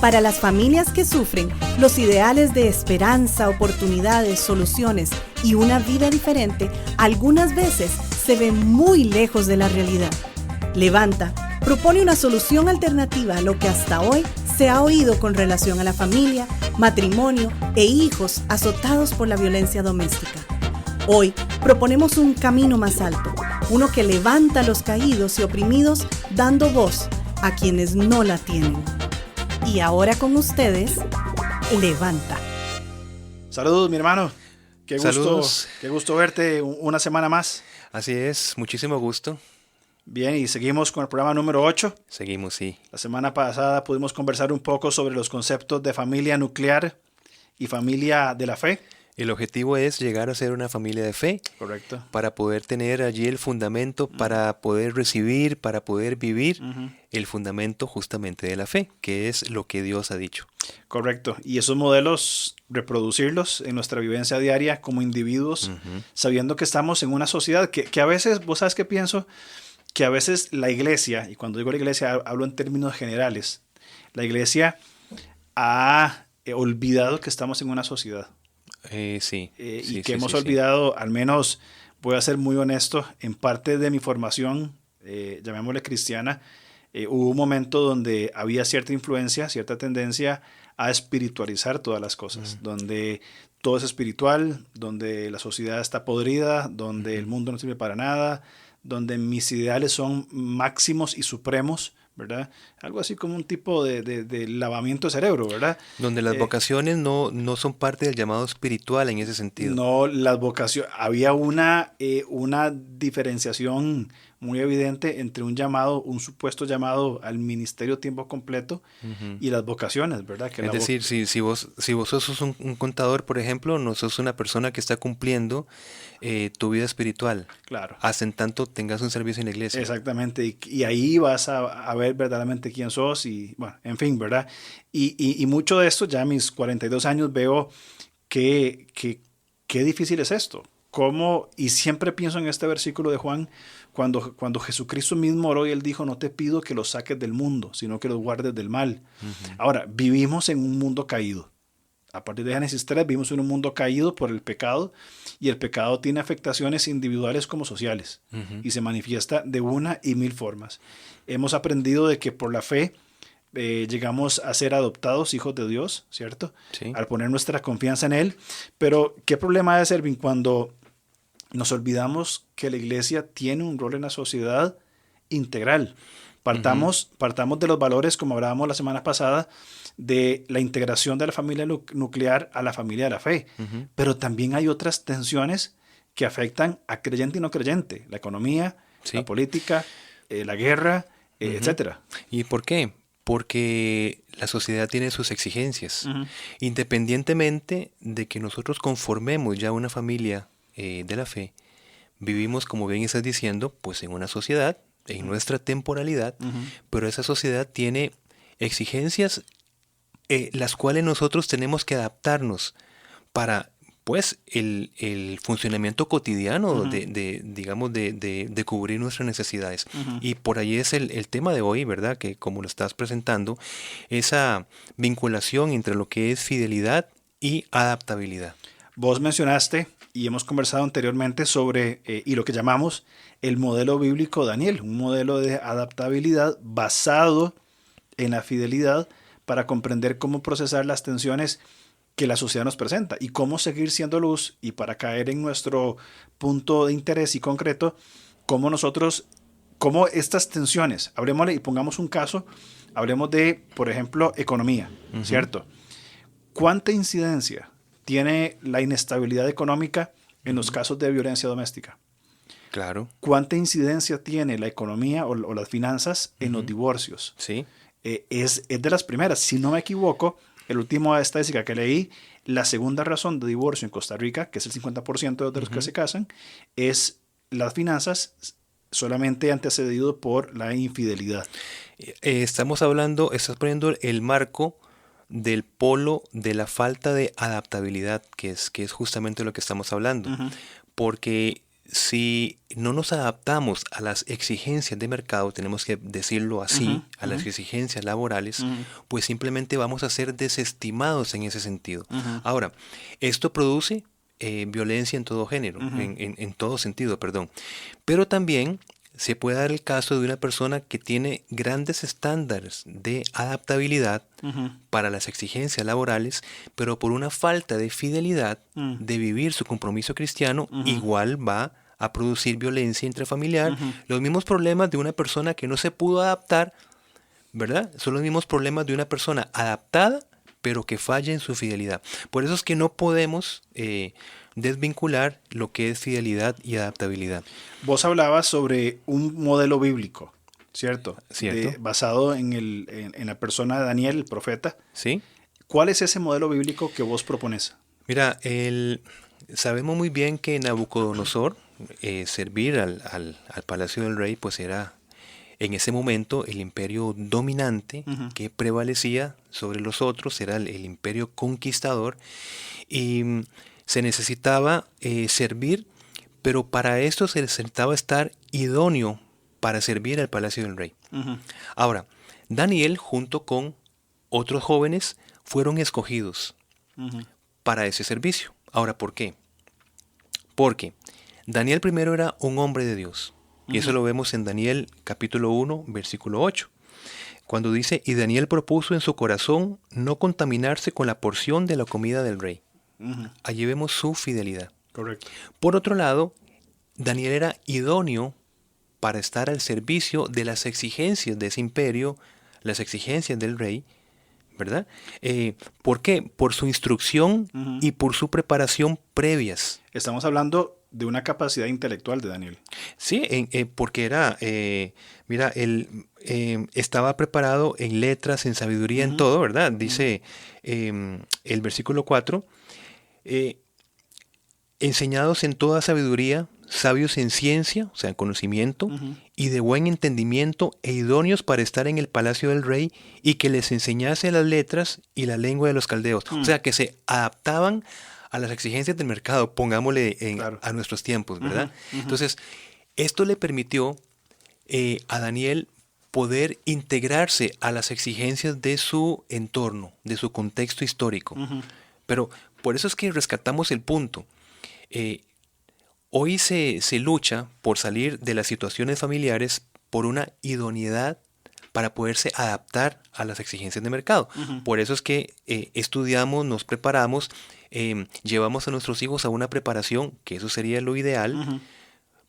Para las familias que sufren, los ideales de esperanza, oportunidades, soluciones y una vida diferente algunas veces se ven muy lejos de la realidad. Levanta propone una solución alternativa a lo que hasta hoy se ha oído con relación a la familia, matrimonio e hijos azotados por la violencia doméstica. Hoy proponemos un camino más alto, uno que levanta a los caídos y oprimidos, dando voz a quienes no la tienen. Y ahora con ustedes, Levanta. Saludos, mi hermano. Saludos. Qué gusto verte una semana más. Así es, muchísimo gusto. Bien, y seguimos con el programa número 8. Seguimos, sí. La semana pasada pudimos conversar un poco sobre los conceptos de familia nuclear y familia de la fe. El objetivo es llegar a ser una familia de fe. Correcto. Para poder tener allí el fundamento, para poder recibir, para poder vivir el fundamento justamente de la fe, que es lo que Dios ha dicho. Correcto. Y esos modelos, reproducirlos en nuestra vivencia diaria como individuos, sabiendo que estamos en una sociedad que a veces, ¿vos sabes qué pienso? Que a veces la iglesia, y cuando digo la iglesia hablo en términos generales, la iglesia ha olvidado que estamos en una sociedad. Sí. Y que hemos olvidado, al menos voy a ser muy honesto, en parte de mi formación, llamémosle cristiana, hubo un momento donde había cierta influencia, cierta tendencia a espiritualizar todas las cosas, donde todo es espiritual, donde la sociedad está podrida, donde el mundo no sirve para nada, donde mis ideales son máximos y supremos, ¿verdad? Algo así como un tipo de lavamiento de cerebro, ¿verdad? Donde las vocaciones no son parte del llamado espiritual en ese sentido. No, las vocaciones, había una diferenciación muy evidente entre un supuesto llamado al ministerio tiempo completo y las vocaciones, ¿verdad? Que es decir, si vos sos un contador, por ejemplo, no sos una persona que está cumpliendo tu vida espiritual. Claro. Hasta en tanto tengas un servicio en la iglesia. Exactamente, y ahí vas a ver verdaderamente quién sos y, bueno, en fin, ¿verdad? Y mucho de esto, ya a mis 42 años veo que qué difícil es esto. ¿Cómo? Y siempre pienso en este versículo de Juan, cuando Jesucristo mismo oró y él dijo, no te pido que los saques del mundo, sino que los guardes del mal. Ahora, vivimos en un mundo caído. A partir de Génesis 3 vivimos en un mundo caído por el pecado y el pecado tiene afectaciones individuales como sociales y se manifiesta de una y mil formas. Hemos aprendido de que por la fe llegamos a ser adoptados hijos de Dios, ¿cierto? Sí. Al poner nuestra confianza en Él. Pero, ¿qué problema es, Erwin, cuando nos olvidamos que la iglesia tiene un rol en la sociedad integral? Partamos de los valores, como hablábamos la semana pasada, de la integración de la familia nuclear a la familia de la fe. Pero también hay otras tensiones que afectan a creyente y no creyente. La economía, la política, la guerra, etcétera. ¿Y por qué? Porque la sociedad tiene sus exigencias. Independientemente de que nosotros conformemos ya una familia de la fe, vivimos, como bien estás diciendo, pues en una sociedad, en nuestra temporalidad, pero esa sociedad tiene exigencias las cuales nosotros tenemos que adaptarnos para pues el funcionamiento cotidiano de cubrir nuestras necesidades. Y por ahí es el tema de hoy, ¿verdad? Que como lo estás presentando, esa vinculación entre lo que es fidelidad y adaptabilidad. Vos mencionaste y hemos conversado anteriormente sobre y lo que llamamos el modelo bíblico Daniel, un modelo de adaptabilidad basado en la fidelidad para comprender cómo procesar las tensiones que la sociedad nos presenta y cómo seguir siendo luz, y para caer en nuestro punto de interés y concreto, cómo estas tensiones, hablemosle y pongamos un caso, hablemos de, por ejemplo, economía, ¿cierto? ¿Cuánta incidencia tiene la inestabilidad económica en los casos de violencia doméstica? Claro. ¿Cuánta incidencia tiene la economía o las finanzas en los divorcios? Sí. Es de las primeras. Si no me equivoco, el último estadística que leí, la segunda razón de divorcio en Costa Rica, que es el 50% de los que se casan, es las finanzas, solamente antecedido por la infidelidad. Estás poniendo el marco del polo de la falta de adaptabilidad, que es justamente lo que estamos hablando. Porque si no nos adaptamos a las exigencias de mercado, tenemos que decirlo así, a las exigencias laborales, pues simplemente vamos a ser desestimados en ese sentido. Ahora, esto produce violencia en todo género, en todo sentido, perdón. Pero también se puede dar el caso de una persona que tiene grandes estándares de adaptabilidad para las exigencias laborales, pero por una falta de fidelidad de vivir su compromiso cristiano, igual va a producir violencia intrafamiliar. Los mismos problemas de una persona que no se pudo adaptar, ¿verdad? Son los mismos problemas de una persona adaptada, pero que falla en su fidelidad. Por eso es que no podemos desvincular lo que es fidelidad y adaptabilidad. Vos hablabas sobre un modelo bíblico, ¿cierto? ¿Cierto? Basado en la persona de Daniel, el profeta. ¿Sí? ¿Cuál es ese modelo bíblico que vos propones? Mira, sabemos muy bien que Nabucodonosor, servir al palacio del rey, pues era en ese momento el imperio dominante que prevalecía sobre los otros, era el imperio conquistador, y se necesitaba servir, pero para esto se necesitaba estar idóneo para servir al palacio del rey. Ahora, Daniel junto con otros jóvenes fueron escogidos para ese servicio. Ahora, ¿por qué? Porque Daniel primero era un hombre de Dios. Y eso lo vemos en Daniel capítulo 1, versículo 8. Cuando dice, y Daniel propuso en su corazón no contaminarse con la porción de la comida del rey. Allí vemos su fidelidad. Correcto. Por otro lado, Daniel era idóneo para estar al servicio de las exigencias de ese imperio, las exigencias del rey, ¿verdad? ¿Por qué? Por su instrucción y por su preparación previas. Estamos hablando de una capacidad intelectual de Daniel. Sí, porque era, mira, él estaba preparado en letras, en sabiduría, en todo, ¿verdad? Dice el versículo 4, enseñados en toda sabiduría, sabios en ciencia, o sea, en conocimiento, y de buen entendimiento, e idóneos para estar en el palacio del rey, y que les enseñase las letras y la lengua de los caldeos. O sea, que se adaptaban a las exigencias del mercado, pongámosle Claro. a nuestros tiempos, ¿verdad? Entonces, esto le permitió a Daniel poder integrarse a las exigencias de su entorno, de su contexto histórico. Pero por eso es que rescatamos el punto. Hoy se lucha por salir de las situaciones familiares por una idoneidad para poderse adaptar a las exigencias de mercado. Por eso es que estudiamos, nos preparamos, llevamos a nuestros hijos a una preparación, que eso sería lo ideal.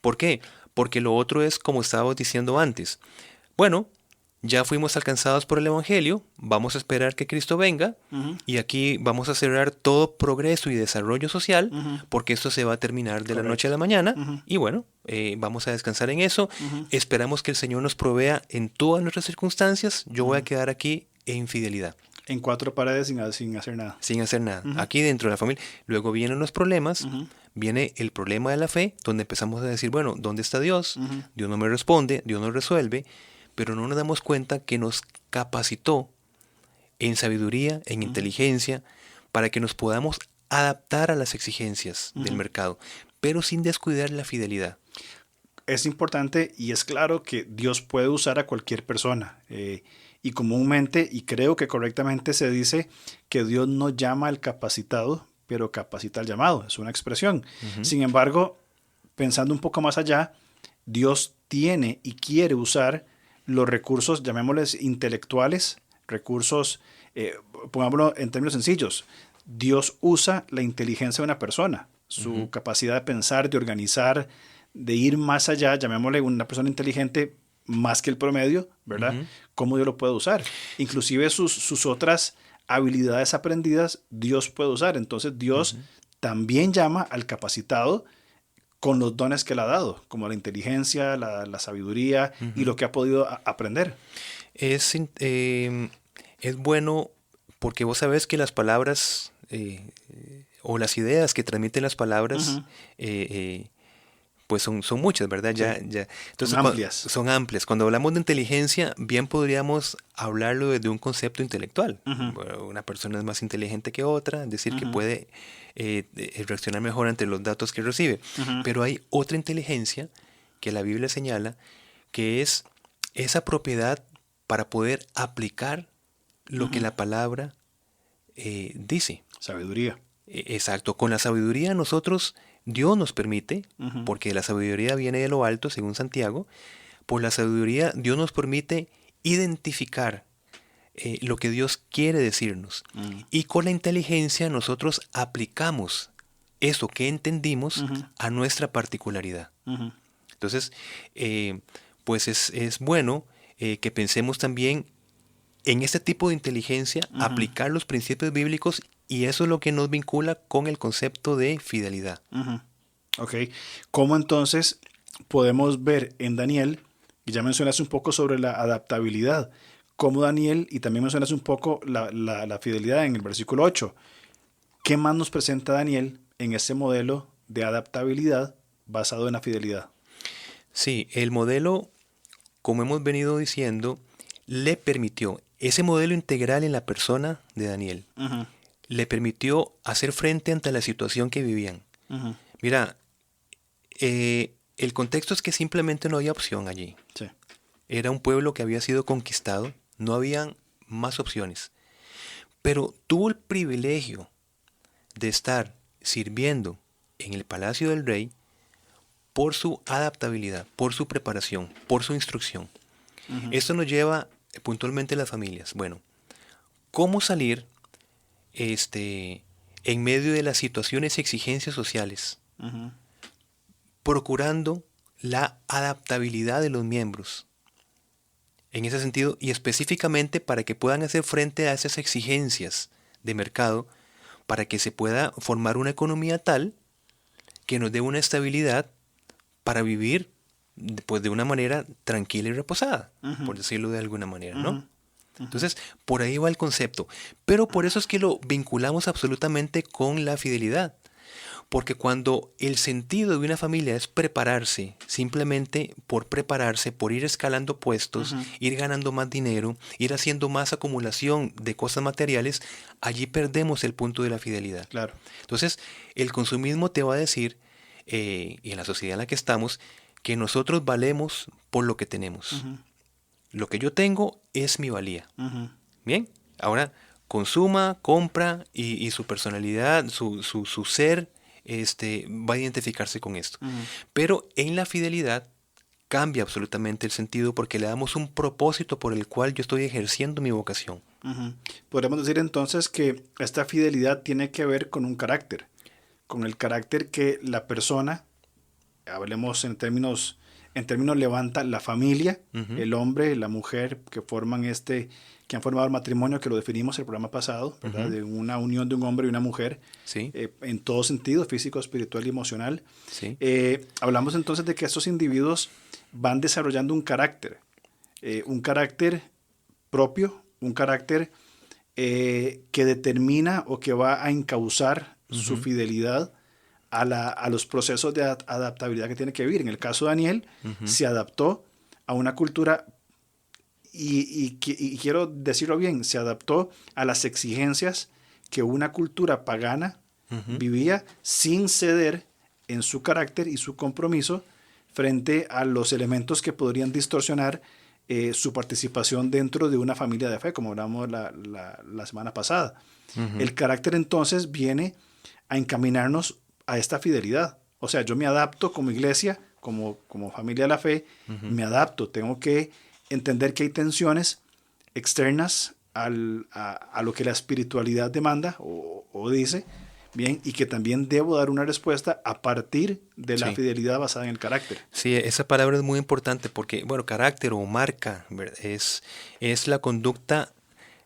¿Por qué? Porque lo otro es, como estábamos diciendo antes, bueno, ya fuimos alcanzados por el Evangelio, vamos a esperar que Cristo venga y aquí vamos a celebrar todo progreso y desarrollo social porque esto se va a terminar de la noche a la mañana y bueno, vamos a descansar en eso, esperamos que el Señor nos provea en todas nuestras circunstancias, yo voy a quedar aquí en fidelidad. En cuatro paredes sin hacer nada. Sin hacer nada. Aquí dentro de la familia. Luego vienen los problemas, viene el problema de la fe, donde empezamos a decir, bueno, ¿dónde está Dios? Dios no me responde, Dios no resuelve, pero no nos damos cuenta que nos capacitó en sabiduría, en inteligencia, para que nos podamos adaptar a las exigencias del mercado, pero sin descuidar la fidelidad. Es importante y es claro que Dios puede usar a cualquier persona. Y comúnmente, y creo que correctamente se dice que Dios no llama al capacitado, pero capacita al llamado. Es una expresión. Sin embargo, pensando un poco más allá, Dios tiene y quiere usar los recursos, llamémosles intelectuales, recursos, pongámoslo en términos sencillos. Dios usa la inteligencia de una persona, su capacidad de pensar, de organizar, de ir más allá, llamémosle una persona inteligente más que el promedio, ¿verdad? ¿Cómo Dios lo puede usar? Inclusive sus otras habilidades aprendidas, Dios puede usar. Entonces Dios también llama al capacitado con los dones que le ha dado, como la inteligencia, la sabiduría y lo que ha podido aprender. Es bueno porque vos sabés que las palabras o las ideas que transmiten las palabras pues son muchas, ¿verdad? Sí. Ya. Entonces, Son amplias. Son amplias. Cuando hablamos de inteligencia, bien podríamos hablarlo desde un concepto intelectual. Bueno, una persona es más inteligente que otra, es decir, que puede reaccionar mejor ante los datos que recibe. Pero hay otra inteligencia que la Biblia señala, que es esa propiedad para poder aplicar lo que la palabra dice. Sabiduría. Exacto. Con la sabiduría Dios nos permite, porque la sabiduría viene de lo alto, según Santiago, por la sabiduría Dios nos permite identificar lo que Dios quiere decirnos. Y con la inteligencia nosotros aplicamos eso que entendimos a nuestra particularidad. Entonces, pues es bueno que pensemos también en este tipo de inteligencia, aplicar los principios bíblicos, y eso es lo que nos vincula con el concepto de fidelidad. Ok. ¿Cómo entonces podemos ver en Daniel, y ya mencionaste un poco sobre la adaptabilidad, cómo Daniel, y también mencionaste un poco la fidelidad en el versículo 8, ¿qué más nos presenta Daniel en ese modelo de adaptabilidad basado en la fidelidad? Sí, el modelo, como hemos venido diciendo, le permitió, ese modelo integral en la persona de Daniel, le permitió hacer frente ante la situación que vivían. Mira, el contexto es que simplemente no había opción allí. Sí. Era un pueblo que había sido conquistado, no habían más opciones. Pero tuvo el privilegio de estar sirviendo en el palacio del rey por su adaptabilidad, por su preparación, por su instrucción. Esto nos lleva puntualmente a las familias. Bueno, ¿cómo salir en medio de las situaciones y exigencias sociales, procurando la adaptabilidad de los miembros? En ese sentido, y específicamente para que puedan hacer frente a esas exigencias de mercado, para que se pueda formar una economía tal que nos dé una estabilidad para vivir pues, de una manera tranquila y reposada, por decirlo de alguna manera, ¿no? Entonces, por ahí va el concepto. Pero por eso es que lo vinculamos absolutamente con la fidelidad. Porque cuando el sentido de una familia es prepararse, simplemente por prepararse, por ir escalando puestos, ir ganando más dinero, ir haciendo más acumulación de cosas materiales, allí perdemos el punto de la fidelidad. Claro. Entonces, el consumismo te va a decir, y en la sociedad en la que estamos, que nosotros valemos por lo que tenemos. Lo que yo tengo es mi valía. Bien, ahora consuma, compra y su personalidad, su ser, va a identificarse con esto. Pero en la fidelidad cambia absolutamente el sentido porque le damos un propósito por el cual yo estoy ejerciendo mi vocación. Podríamos decir entonces que esta fidelidad tiene que ver con un carácter, con el carácter que la persona, hablemos en términos levanta la familia, el hombre, la mujer que han formado el matrimonio, que lo definimos el programa pasado, ¿verdad? De una unión de un hombre y una mujer, Sí. En todo sentido, físico, espiritual y emocional. Sí. Hablamos entonces de que estos individuos van desarrollando un carácter propio, un carácter que determina o que va a encauzar su fidelidad a los procesos de adaptabilidad que tiene que vivir. En el caso de Daniel, se adaptó a una cultura y quiero decirlo bien, se adaptó a las exigencias que una cultura pagana vivía sin ceder en su carácter y su compromiso frente a los elementos que podrían distorsionar su participación dentro de una familia de fe, como hablamos la semana pasada. El carácter entonces viene a encaminarnos a esta fidelidad. O sea, yo me adapto como iglesia, como familia de la fe, me adapto. Tengo que entender que hay tensiones externas a lo que la espiritualidad demanda o dice, bien, y que también debo dar una respuesta a partir de la fidelidad basada en el carácter. Sí, esa palabra es muy importante porque, bueno, carácter o marca, ¿verdad? Es la conducta,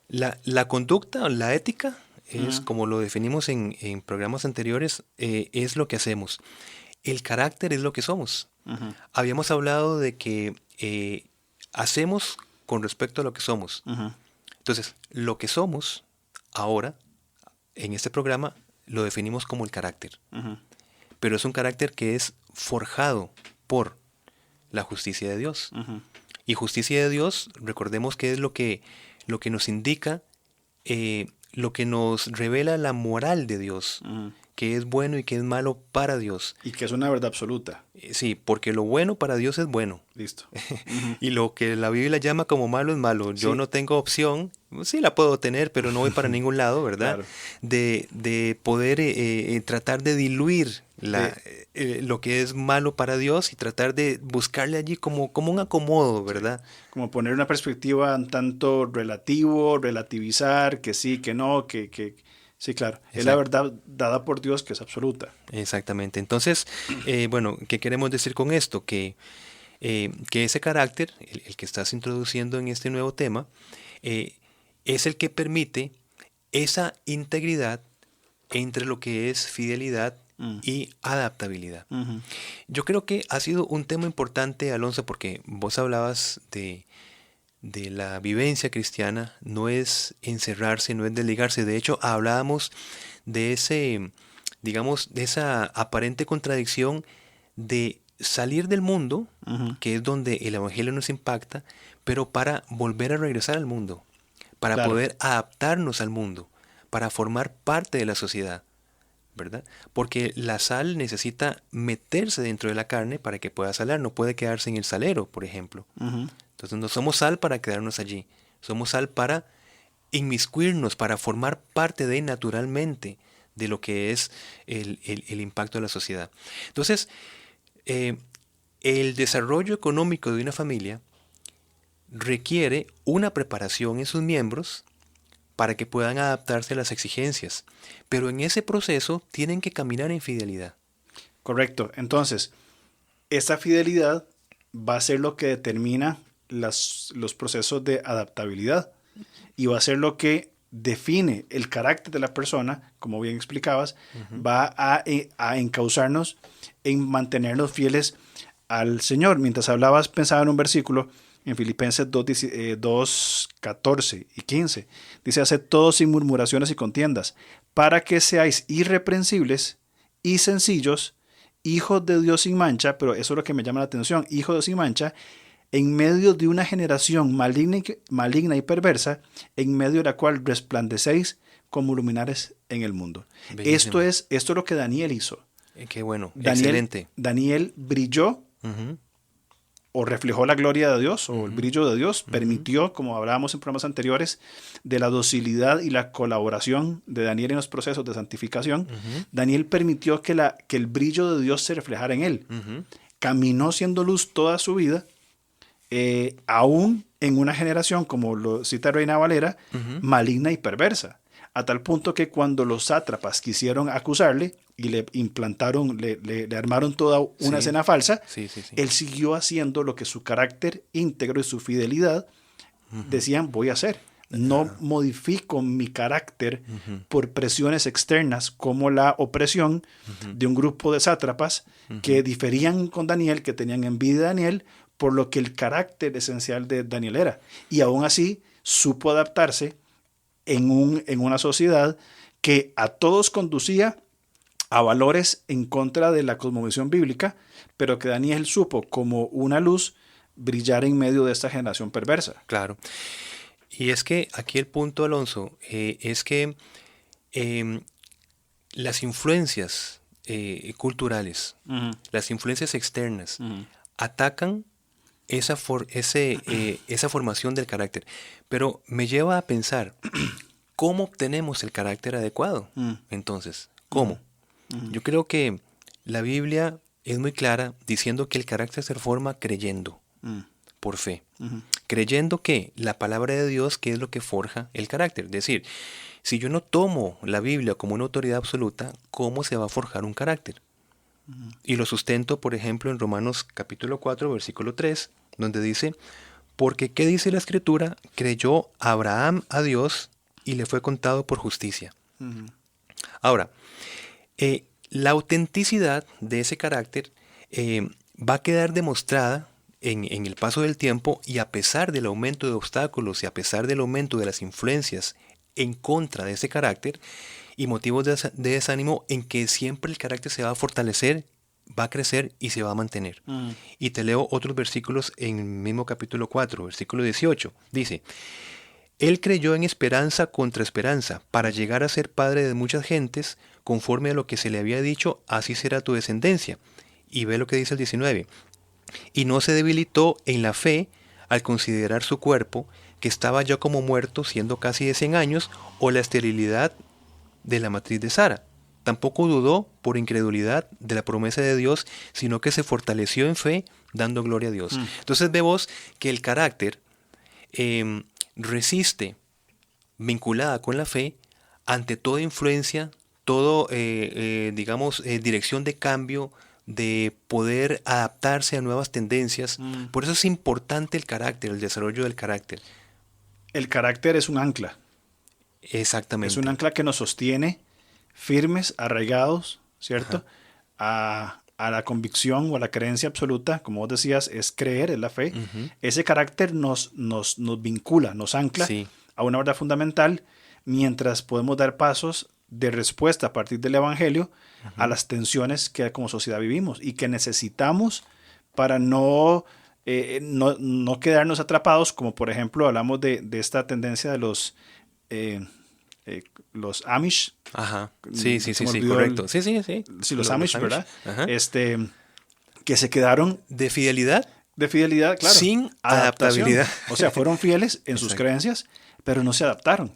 la conducta o la ética, es como lo definimos en programas anteriores, es lo que hacemos. El carácter es lo que somos. Habíamos hablado de que hacemos con respecto a lo que somos. Entonces, lo que somos ahora, en este programa, lo definimos como el carácter. pero es un carácter que es forjado por la justicia de Dios. Y justicia de Dios, recordemos que es lo que nos indica, lo que nos revela la moral de Dios, que es bueno y que es malo para Dios. Y que es una verdad absoluta. Sí, porque lo bueno para Dios es bueno. Listo. Y lo que la Biblia llama como malo es malo. Yo no tengo opción, sí la puedo tener, pero no voy para ningún lado, ¿verdad? Claro. De poder tratar de diluir lo que es malo para Dios y tratar de buscarle allí como un acomodo, ¿verdad? Como poner una perspectiva un tanto relativizar, que sí, que no, que sí, claro. Exacto. Es la verdad dada por Dios que es absoluta. Exactamente. Entonces, bueno, ¿qué queremos decir con esto? Que ese carácter, el que estás introduciendo en este nuevo tema, es el que permite esa integridad entre lo que es fidelidad y adaptabilidad. Yo creo que ha sido un tema importante, Alonso, porque vos hablabas de la vivencia cristiana, no es encerrarse, no es desligarse. De hecho, hablábamos de de esa aparente contradicción de salir del mundo, que es donde el evangelio nos impacta, pero para volver a regresar al mundo, para poder adaptarnos al mundo, para formar parte de la sociedad, ¿verdad? Porque la sal necesita meterse dentro de la carne para que pueda salar, no puede quedarse en el salero, por ejemplo. Entonces no somos sal para quedarnos allí, somos sal para inmiscuirnos, para formar parte naturalmente de lo que es el impacto de la sociedad. Entonces, el desarrollo económico de una familia requiere una preparación en sus miembros para que puedan adaptarse a las exigencias, pero en ese proceso tienen que caminar en fidelidad. Correcto. Entonces, esa fidelidad va a ser lo que determina los procesos de adaptabilidad y va a ser lo que define el carácter de la persona, como bien explicabas, va a encauzarnos en mantenernos fieles al Señor. Mientras hablabas, pensaba en un versículo en Filipenses 2, 14 y 15. Dice, haced todo sin murmuraciones y contiendas, para que seáis irreprensibles y sencillos, hijos de Dios sin mancha, pero eso es lo que me llama la atención, hijos de Dios sin mancha, en medio de una generación maligna y perversa, en medio de la cual resplandecéis como luminares en el mundo. Esto es lo que Daniel hizo. Qué bueno, excelente. Daniel brilló o reflejó la gloria de Dios o el brillo de Dios, permitió, como hablábamos en programas anteriores, de la docilidad y la colaboración de Daniel en los procesos de santificación. Daniel permitió que el brillo de Dios se reflejara en él. Caminó siendo luz toda su vida, aún en una generación, como lo cita Reina Valera, maligna y perversa, a tal punto que cuando los sátrapas quisieron acusarle y le implantaron, le armaron toda una escena falsa, él siguió haciendo lo que su carácter íntegro y su fidelidad decían voy a hacer. No modifico mi carácter por presiones externas como la opresión de un grupo de sátrapas que diferían con Daniel, que tenían envidia de Daniel, por lo que el carácter esencial de Daniel era. Y aún así supo adaptarse en una sociedad que a todos conducía a valores en contra de la cosmovisión bíblica, pero que Daniel supo como una luz brillar en medio de esta generación perversa. Claro. Y es que aquí el punto, Alonso, es que las influencias culturales, las influencias externas, atacan esa formación del carácter. Pero me lleva a pensar, ¿cómo obtenemos el carácter adecuado? Entonces, ¿cómo? Yo creo que la Biblia es muy clara diciendo que el carácter se forma creyendo, por fe. Creyendo que la palabra de Dios, que es lo que forja el carácter. Es decir, si yo no tomo la Biblia como una autoridad absoluta, ¿cómo se va a forjar un carácter? Y lo sustento, por ejemplo, en Romanos capítulo 4, versículo 3, donde dice, porque ¿qué dice la Escritura? Creyó Abraham a Dios y le fue contado por justicia. Ahora, la autenticidad de ese carácter va a quedar demostrada en el paso del tiempo y a pesar del aumento de obstáculos y a pesar del aumento de las influencias en contra de ese carácter, y motivos de desánimo en que siempre el carácter se va a fortalecer, va a crecer y se va a mantener. Y te leo otros versículos en el mismo capítulo 4, versículo 18. Dice: Él creyó en esperanza contra esperanza, para llegar a ser padre de muchas gentes, conforme a lo que se le había dicho, así será tu descendencia. Y ve lo que dice el 19. Y no se debilitó en la fe al considerar su cuerpo, que estaba ya como muerto, siendo casi de 100 años, o la esterilidad de la matriz de Sara. Tampoco dudó por incredulidad de la promesa de Dios, sino que se fortaleció en fe, dando gloria a Dios. Entonces vemos que el carácter resiste, vinculada con la fe, ante toda influencia, todo, dirección de cambio, de poder adaptarse a nuevas tendencias. Por eso es importante el carácter, el desarrollo del carácter. El carácter es un ancla. Exactamente. Es un ancla que nos sostiene firmes, arraigados, ¿cierto? A la convicción o a la creencia absoluta, como vos decías, es creer, es la fe. Ese carácter nos vincula, nos ancla a una verdad fundamental, mientras podemos dar pasos de respuesta a partir del Evangelio a las tensiones que como sociedad vivimos y que necesitamos para no quedarnos atrapados, como por ejemplo hablamos de esta tendencia de los Amish. Ajá. Sí, correcto. Sí, los Amish, ¿verdad? Que se quedaron de fidelidad, claro, sin adaptabilidad. O sea, fueron fieles en sus creencias, pero no se adaptaron.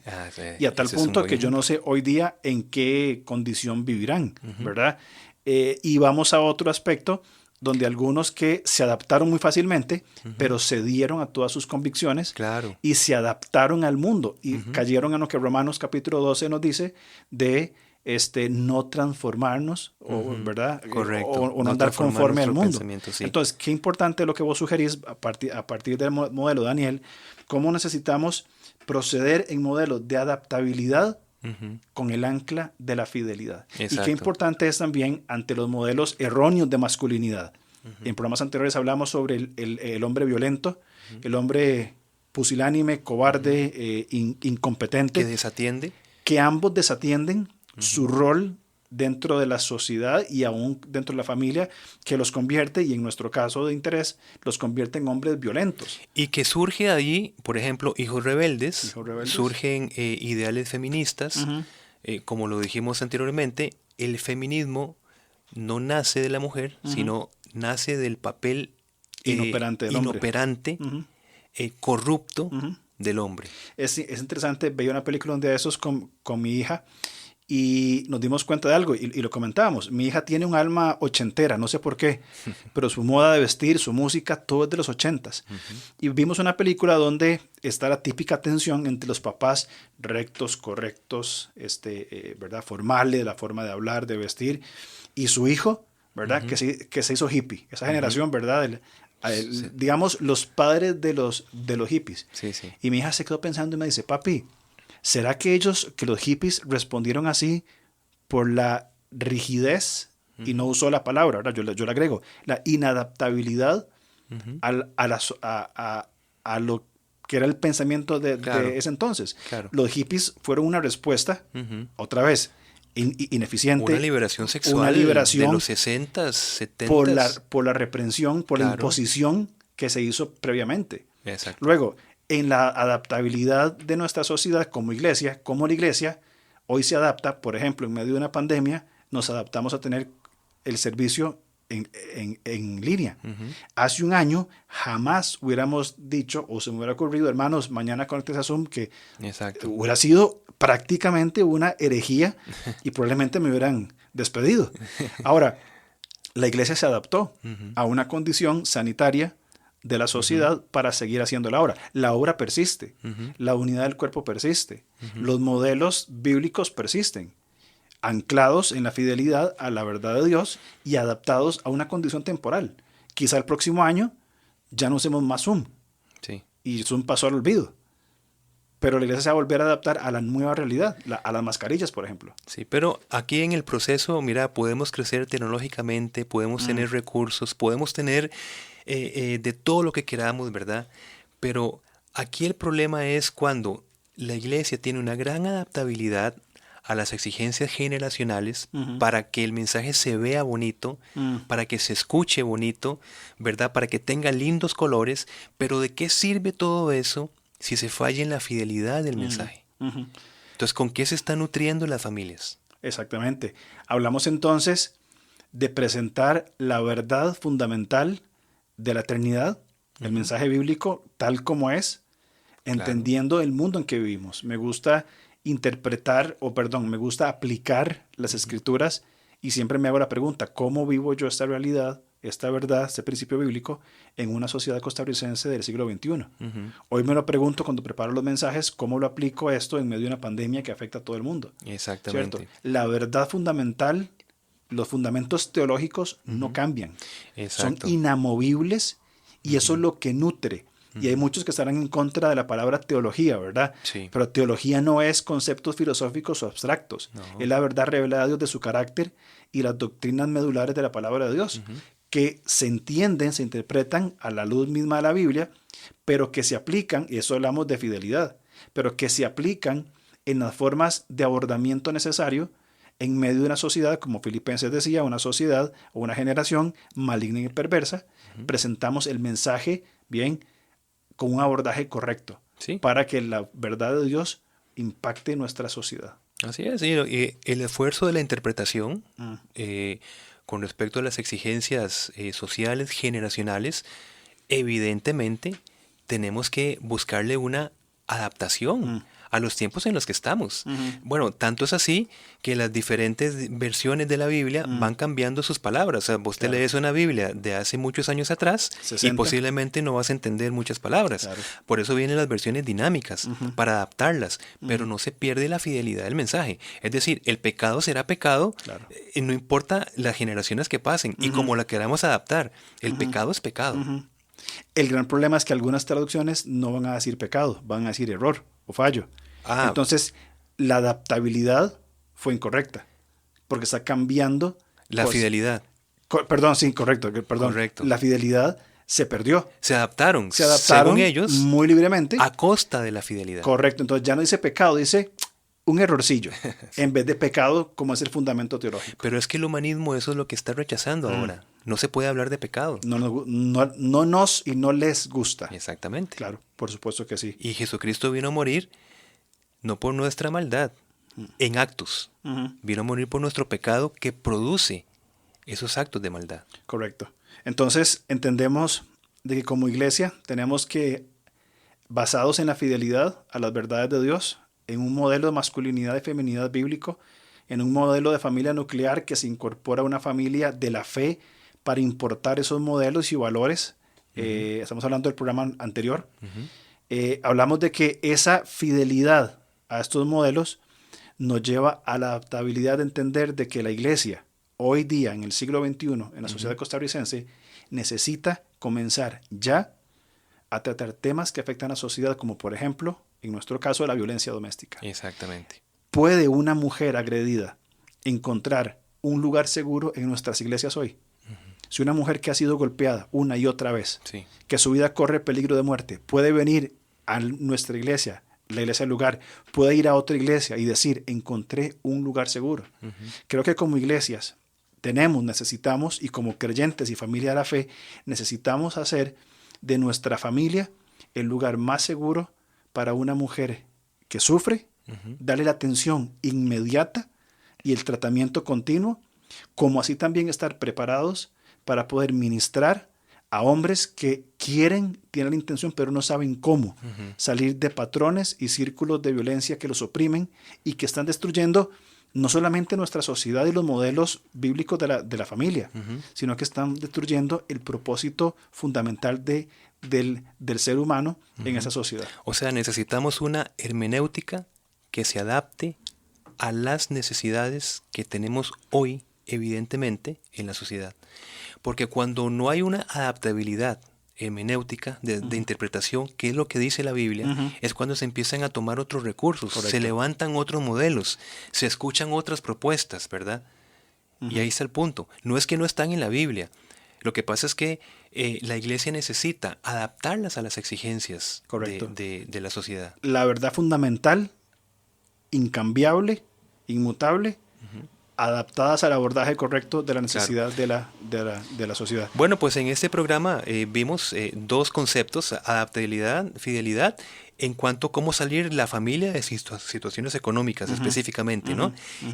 Y a tal punto que yo no sé hoy día en qué condición vivirán, ¿verdad? Y vamos a otro aspecto donde algunos que se adaptaron muy fácilmente, pero cedieron a todas sus convicciones y se adaptaron al mundo y cayeron en lo que Romanos capítulo 12 nos dice de no transformarnos, ¿verdad? Correcto. O no andar conforme al mundo. Sí. Entonces, qué importante lo que vos sugerís a partir del modelo, Daniel, cómo necesitamos proceder en modelos de adaptabilidad con el ancla de la fidelidad. Exacto. Y qué importante es también ante los modelos erróneos de masculinidad. En programas anteriores hablamos sobre el hombre violento, el hombre pusilánime, cobarde, incompetente. Que desatiende. Que ambos desatienden su rol dentro de la sociedad y aún dentro de la familia, que los convierte, y en nuestro caso de interés, los convierte en hombres violentos. Y que surge ahí, por ejemplo, hijos rebeldes. Surgen ideales feministas, como lo dijimos anteriormente, el feminismo no nace de la mujer, sino nace del papel inoperante del inoperante, corrupto del hombre. Es interesante, veía una película un día de esos con mi hija, y nos dimos cuenta de algo y lo comentábamos. Mi hija tiene un alma ochentera, no sé por qué, pero su moda de vestir, su música, todo es de los 80s. Y vimos una película donde está la típica tensión entre los papás rectos, correctos, ¿verdad? Formales, la forma de hablar, de vestir, y su hijo, ¿verdad? Que se hizo hippie. Esa generación, ¿verdad? Digamos, los padres de los hippies. Sí. Y mi hija se quedó pensando y me dice: papi, ¿será que los hippies respondieron así por la rigidez? Y no usó la palabra, ¿verdad? Yo le agrego la inadaptabilidad a lo que era el pensamiento de ese entonces. Claro. Los hippies fueron una respuesta, otra vez, ineficiente. Una liberación sexual de los 60s, 70s. Por la reprensión, por la imposición que se hizo previamente. Exacto. Luego, en la adaptabilidad de nuestra sociedad como la iglesia hoy se adapta, por ejemplo, en medio de una pandemia, nos adaptamos a tener el servicio en línea. Hace un año jamás hubiéramos dicho, o se me hubiera ocurrido, hermanos, mañana conectes a Zoom, que hubiera sido prácticamente una herejía y probablemente me hubieran despedido. Ahora, la iglesia se adaptó a una condición sanitaria de la sociedad para seguir haciendo la obra. La obra persiste, la unidad del cuerpo persiste, los modelos bíblicos persisten, anclados en la fidelidad a la verdad de Dios y adaptados a una condición temporal. Quizá el próximo año ya no usemos más Zoom. Y Zoom pasó al olvido. Pero la iglesia se va a volver a adaptar a la nueva realidad, a las mascarillas, por ejemplo. Sí, pero aquí en el proceso, mira, podemos crecer tecnológicamente, podemos tener recursos, podemos tener de todo lo que queramos, ¿verdad? Pero aquí el problema es cuando la iglesia tiene una gran adaptabilidad a las exigencias generacionales para que el mensaje se vea bonito, para que se escuche bonito, ¿verdad? Para que tenga lindos colores, pero ¿de qué sirve todo eso si se falla en la fidelidad del mensaje? Entonces, ¿con qué se están nutriendo las familias? Exactamente. Hablamos entonces de presentar la verdad fundamental de la eternidad, el mensaje bíblico tal como es, entendiendo el mundo en que vivimos. Me gusta me gusta aplicar las escrituras y siempre me hago la pregunta, ¿cómo vivo yo esta realidad, esta verdad, este principio bíblico en una sociedad costarricense del siglo XXI? Hoy me lo pregunto cuando preparo los mensajes, ¿cómo lo aplico esto en medio de una pandemia que afecta a todo el mundo? Exactamente. ¿Cierto? La verdad fundamental, los fundamentos teológicos no cambian. Exacto. Son inamovibles y eso es lo que nutre. Y hay muchos que estarán en contra de la palabra teología, ¿verdad? Sí. Pero teología no es conceptos filosóficos o abstractos. No. Es la verdad revelada a Dios de su carácter y las doctrinas medulares de la palabra de Dios, que se entienden, se interpretan a la luz misma de la Biblia, pero que se aplican, y eso hablamos de fidelidad, pero que se aplican en las formas de abordamiento necesario en medio de una sociedad, como Filipenses decía, una sociedad o una generación maligna y perversa. Presentamos el mensaje, bien, con un abordaje correcto, para que la verdad de Dios impacte nuestra sociedad. Así es, y el esfuerzo de la interpretación con respecto a las exigencias sociales, generacionales, evidentemente tenemos que buscarle una adaptación a los tiempos en los que estamos. Bueno, tanto es así que las diferentes versiones de la Biblia van cambiando sus palabras. O sea, usted lee una Biblia de hace muchos años atrás 60. Y posiblemente no vas a entender muchas palabras. Claro. Por eso vienen las versiones dinámicas, para adaptarlas, pero no se pierde la fidelidad del mensaje. Es decir, el pecado será pecado, no importa las generaciones que pasen y como la queramos adaptar. El pecado es pecado. El gran problema es que algunas traducciones no van a decir pecado, van a decir error o fallo. Entonces, la adaptabilidad fue incorrecta, porque está cambiando. La fidelidad. Perdón, correcto. La fidelidad se perdió. Se adaptaron, según ellos, muy libremente. A costa de la fidelidad. Correcto, entonces ya no dice pecado, dice un errorcillo, en vez de pecado como es el fundamento teológico. Pero es que el humanismo eso es lo que está rechazando ahora. No se puede hablar de pecado. No nos y no les gusta. Exactamente. Claro, por supuesto que sí. Y Jesucristo vino a morir no por nuestra maldad, en actos. Vino a morir por nuestro pecado que produce esos actos de maldad. Correcto. Entonces entendemos de que como iglesia tenemos que, basados en la fidelidad a las verdades de Dios, en un modelo de masculinidad y feminidad bíblico, en un modelo de familia nuclear que se incorpora a una familia de la fe para importar esos modelos y valores. Estamos hablando del programa anterior. Hablamos de que esa fidelidad a estos modelos nos lleva a la adaptabilidad de entender de que la iglesia, hoy día, en el siglo XXI, en la sociedad costarricense, necesita comenzar ya a tratar temas que afectan a la sociedad, como por ejemplo, en nuestro caso, la violencia doméstica. Exactamente. ¿Puede una mujer agredida encontrar un lugar seguro en nuestras iglesias hoy? Si una mujer que ha sido golpeada una y otra vez, que su vida corre peligro de muerte, puede venir a nuestra iglesia, la iglesia del lugar, puede ir a otra iglesia y decir, encontré un lugar seguro. Creo que como iglesias necesitamos, y como creyentes y familia de la fe, necesitamos hacer de nuestra familia el lugar más seguro para una mujer que sufre, darle la atención inmediata y el tratamiento continuo, como así también estar preparados para poder ministrar a hombres que tienen la intención, pero no saben cómo salir de patrones y círculos de violencia que los oprimen y que están destruyendo no solamente nuestra sociedad y los modelos bíblicos de la familia, sino que están destruyendo el propósito fundamental del ser humano en esa sociedad. O sea, necesitamos una hermenéutica que se adapte a las necesidades que tenemos hoy, evidentemente, en la sociedad. Porque cuando no hay una adaptabilidad hermenéutica de interpretación, que es lo que dice la Biblia, es cuando se empiezan a tomar otros recursos, se levantan otros modelos, se escuchan otras propuestas, ¿verdad? Y ahí está el punto. No es que no están en la Biblia. Lo que pasa es que la iglesia necesita adaptarlas a las exigencias de la sociedad. La verdad fundamental, incambiable, inmutable, adaptadas al abordaje correcto de la necesidad de la sociedad. Bueno, pues en este programa vimos dos conceptos, adaptabilidad, fidelidad, en cuanto a cómo salir la familia de situaciones económicas específicamente, ¿no?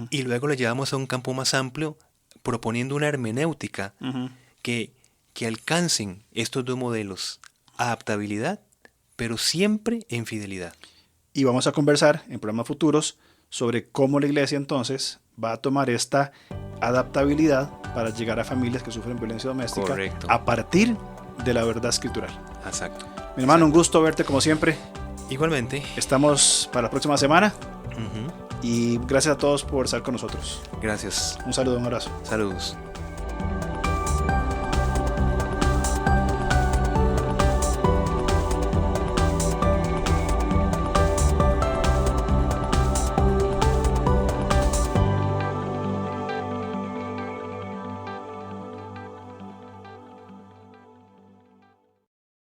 Y luego lo llevamos a un campo más amplio, proponiendo una hermenéutica que alcancen estos dos modelos, adaptabilidad, pero siempre en fidelidad. Y vamos a conversar en programas futuros sobre cómo la iglesia entonces va a tomar esta adaptabilidad para llegar a familias que sufren violencia doméstica. Correcto. A partir de la verdad escritural. Exacto. Mi hermano, un gusto verte como siempre. Igualmente. Estamos para la próxima semana y gracias a todos por estar con nosotros. Gracias. Un saludo, un abrazo. Saludos.